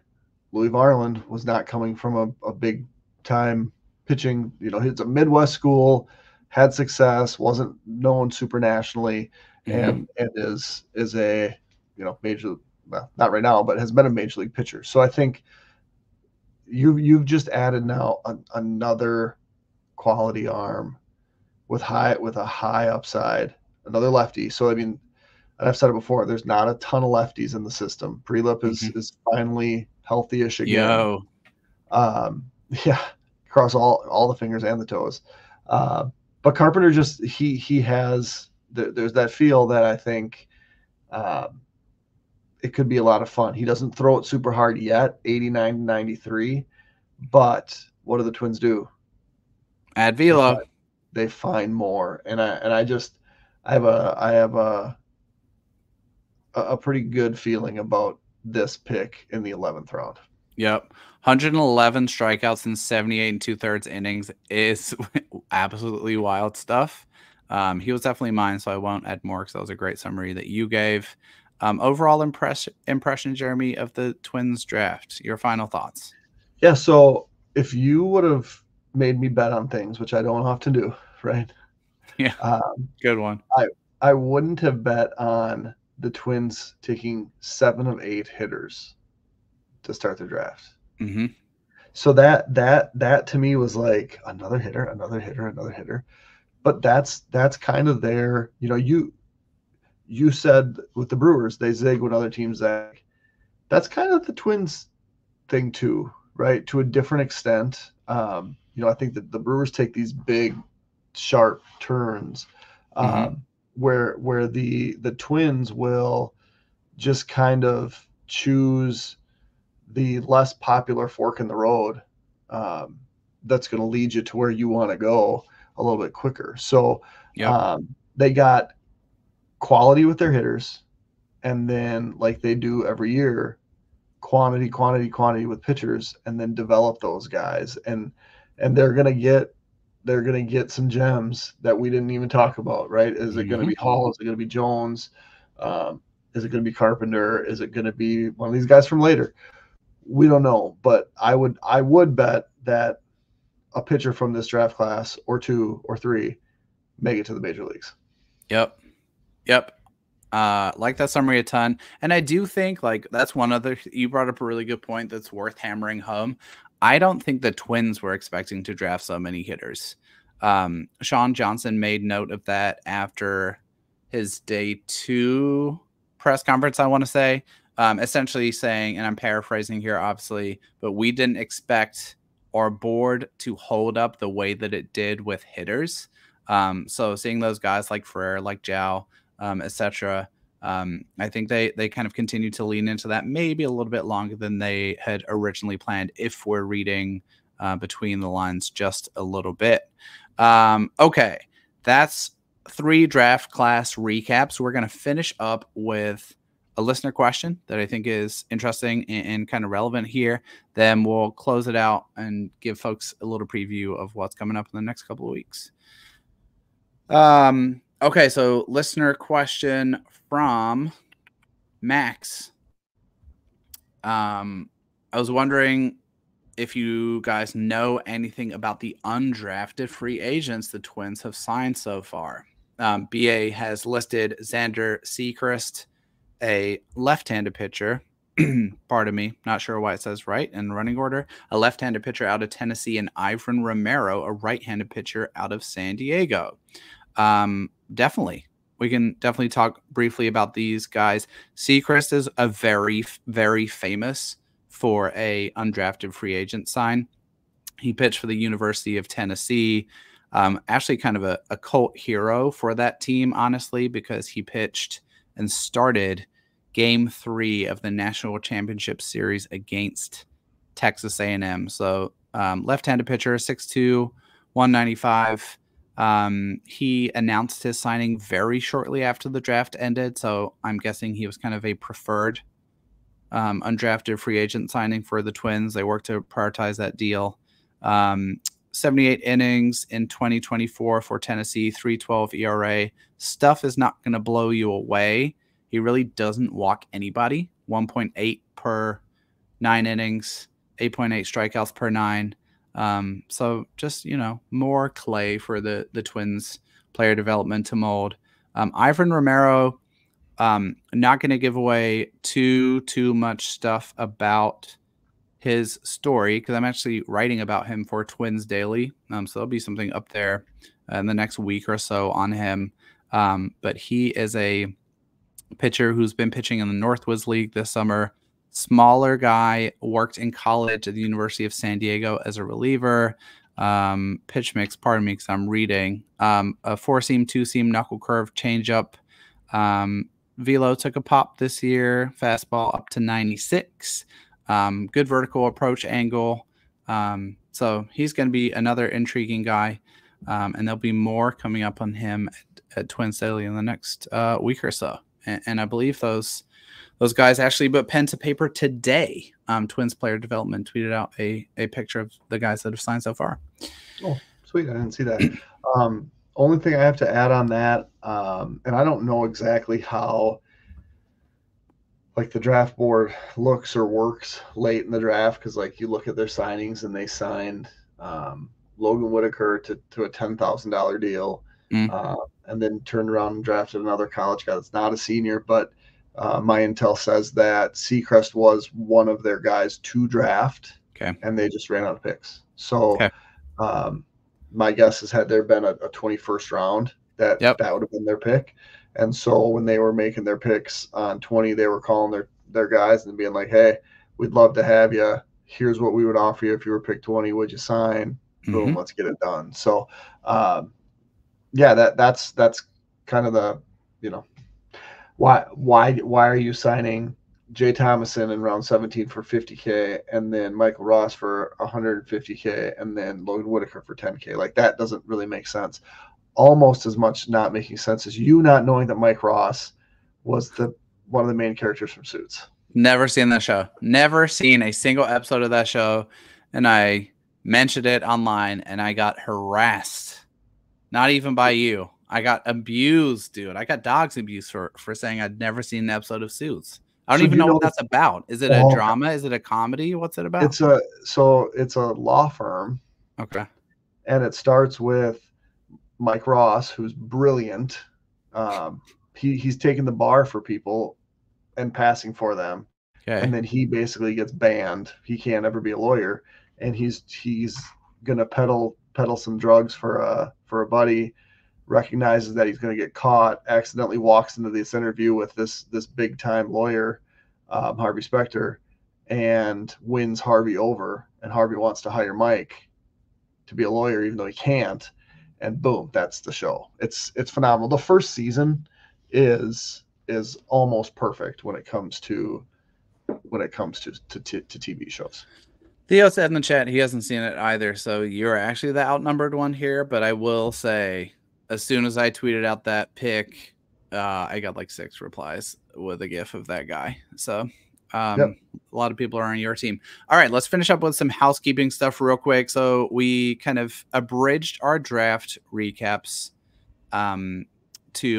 Louis Varland was not coming from a big time pitching. He's a Midwest school, had success, wasn't known super nationally, and is a major, well, not right now, but has been a major league pitcher. So I think you've just added now another quality arm with a high upside, another lefty. So I mean, and I've said it before, there's not a ton of lefties in the system. Prelip is finally healthy-ish again. Across all the fingers and the toes. But Carpenter just he has there's that feel that I think it could be a lot of fun. He doesn't throw it super hard yet, 89 to 93, but what do the Twins do? Add velo. They find more, and I have a pretty good feeling about this pick in the 11th round. Yep. 111 strikeouts in 78 and 2/3 innings is absolutely wild stuff. He was definitely mine, so I won't add more because that was a great summary that you gave. Overall impression, Jeremy, of the Twins draft. Your final thoughts? Yeah, so if you would have made me bet on things, which I don't often do, right? Yeah, good one. I wouldn't have bet on the Twins taking 7 of 8 hitters to start their draft. Mm-hmm. So that to me was like another hitter, another hitter, another hitter. But that's kind of their, you said with the Brewers they zig when other teams zag. That's kind of the Twins thing too, right? To a different extent. I think that the Brewers take these big, sharp turns, where the Twins will just kind of choose the less popular fork in the road, that's going to lead you to where you want to go a little bit quicker. So they got quality with their hitters, and then like they do every year, quantity with pitchers, and then develop those guys, and they're gonna get some gems that we didn't even talk about, right? Is it going to be Hall? Is it going to be Jones? Is it going to be Carpenter? Is it going to be one of these guys from later? We don't know, but I would bet that a pitcher from this draft class, or 2 or 3, make it to the major leagues. Yep. Like that summary a ton. And I do think like that's one other, you brought up a really good point that's worth hammering home. I don't think the Twins were expecting to draft so many hitters. Sean Johnson made note of that after his day 2 press conference, I want to say, essentially saying, and I'm paraphrasing here, obviously, but we didn't expect our board to hold up the way that it did with hitters. So seeing those guys like Ferrer, like Zhao, etc. I think they kind of continue to lean into that maybe a little bit longer than they had originally planned, if we're reading between the lines just a little bit. Okay, that's 3 draft class recaps. We're going to finish up with a listener question that I think is interesting and kind of relevant here. Then we'll close it out and give folks a little preview of what's coming up in the next couple of weeks. Okay, so listener question from Max. I was wondering if you guys know anything about the undrafted free agents the Twins have signed so far. BA has listed Xander Sechrist, a left-handed pitcher. Pardon me, not sure why it says right in running order. A left-handed pitcher out of Tennessee, and Ivan Romero, a right-handed pitcher out of San Diego. Definitely. We can definitely talk briefly about these guys. Sechrist is a very, very famous for a undrafted free agent sign. He pitched for the University of Tennessee. Actually kind of a cult hero for that team, honestly, because he pitched and started Game 3 of the National Championship Series against Texas A&M. So left-handed pitcher, 6'2", 195. He announced his signing very shortly after the draft ended, so I'm guessing he was kind of a preferred undrafted free agent signing for the Twins. They worked to prioritize that deal. 78 innings in 2024 for Tennessee, 3.12 ERA. Stuff is not going to blow you away. He really doesn't walk anybody. 1.8 per 9 innings, 8.8 strikeouts per 9. So just, more clay for the Twins player development to mold. Ivan Romero, not going to give away too much stuff about his story because I'm actually writing about him for Twins Daily. So there'll be something up there in the next week or so on him. But he is a pitcher who's been pitching in the Northwoods League this summer. Smaller guy, worked in college at the University of San Diego as a reliever. Pitch mix, pardon me, because I'm reading. A 4-seam, 2-seam, knuckle curve, changeup. Velo took a pop this year. Fastball up to 96. Good vertical approach angle. So he's going to be another intriguing guy. And there'll be more coming up on him at Twins Daily in the next week or so. And I believe those guys actually put pen to paper today. Twins Player Development tweeted out a picture of the guys that have signed so far. Oh, sweet. I didn't see that. Only thing I have to add on that, and I don't know exactly how like the draft board looks or works late in the draft, because like you look at their signings and they signed Logan Whitaker to a $10,000 deal, and then turned around and drafted another college guy that's not a senior, but my intel says that Seacrest was one of their guys to draft, and they just ran out of picks. So my guess is, had there been a 21st round, that would have been their pick. And so when they were making their picks on 20, they were calling their guys and being like, hey, we'd love to have you. Here's what we would offer you if you were pick 20. Would you sign? Boom, let's get it done. So, that's kind of the, why are you signing Jay Thomason in round 17 for $50K and then Michael Ross for $150K and then Logan Whitaker for $10K? Like, that doesn't really make sense. Almost as much not making sense as you not knowing that Mike Ross was one of the main characters from Suits. Never seen that show. Never seen a single episode of that show. And I mentioned it online and I got harassed. Not even by you. I got abused, dude. I got dogs abused for saying I'd never seen an episode of Suits. I don't even know what that's about. Is it a drama? Is it a comedy? What's it about? It's a law firm. Okay. And it starts with Mike Ross, who's brilliant. He's taking the bar for people and passing for them. Okay. And then he basically gets banned. He can't ever be a lawyer. And he's gonna peddle some drugs for a buddy, recognizes that he's gonna get caught, accidentally walks into this interview with this big time lawyer, Harvey Specter, and wins Harvey over. And Harvey wants to hire Mike to be a lawyer, even though he can't. And boom, that's the show. It's phenomenal. The first season is almost perfect when it comes to TV shows. Theo said in the chat he hasn't seen it either, so you're actually the outnumbered one here. But I will say, as soon as I tweeted out that pick, I got like 6 replies with a gif of that guy. So a lot of people are on your team. All right, let's finish up with some housekeeping stuff real quick. So we kind of abridged our draft recaps to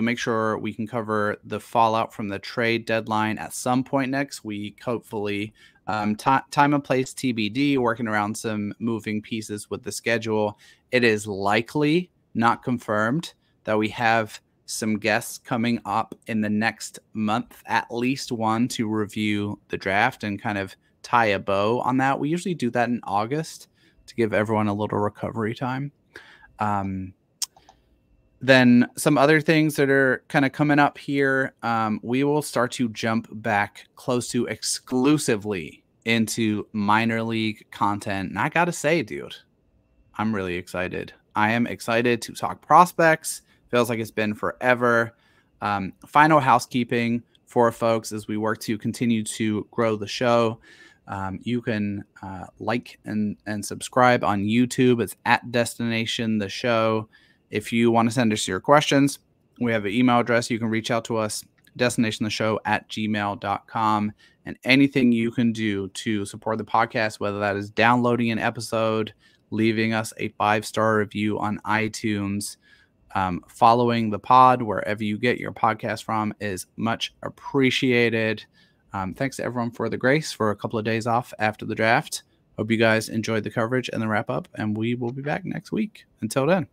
make sure we can cover the fallout from the trade deadline at some point next week, hopefully. Time and place TBD, working around some moving pieces with the schedule. It is likely, not confirmed, that we have some guests coming up in the next month, at least one, to review the draft and kind of tie a bow on that. We usually do that in August to give everyone a little recovery time. Then some other things that are kind of coming up here. We will start to jump back close to exclusively into minor league content. And I got to say, dude, I'm really excited. I am excited to talk prospects. Feels like it's been forever. Final housekeeping for folks as we work to continue to grow the show. You can like and subscribe on YouTube. It's at Destination the Show. If you want to send us your questions, we have an email address. You can reach out to us, destinationtheshow@gmail.com. And anything you can do to support the podcast, whether that is downloading an episode, leaving us a 5-star review on iTunes, following the pod wherever you get your podcast from, is much appreciated. Thanks to everyone for the grace for a couple of days off after the draft. Hope you guys enjoyed the coverage and the wrap up, and we will be back next week. Until then.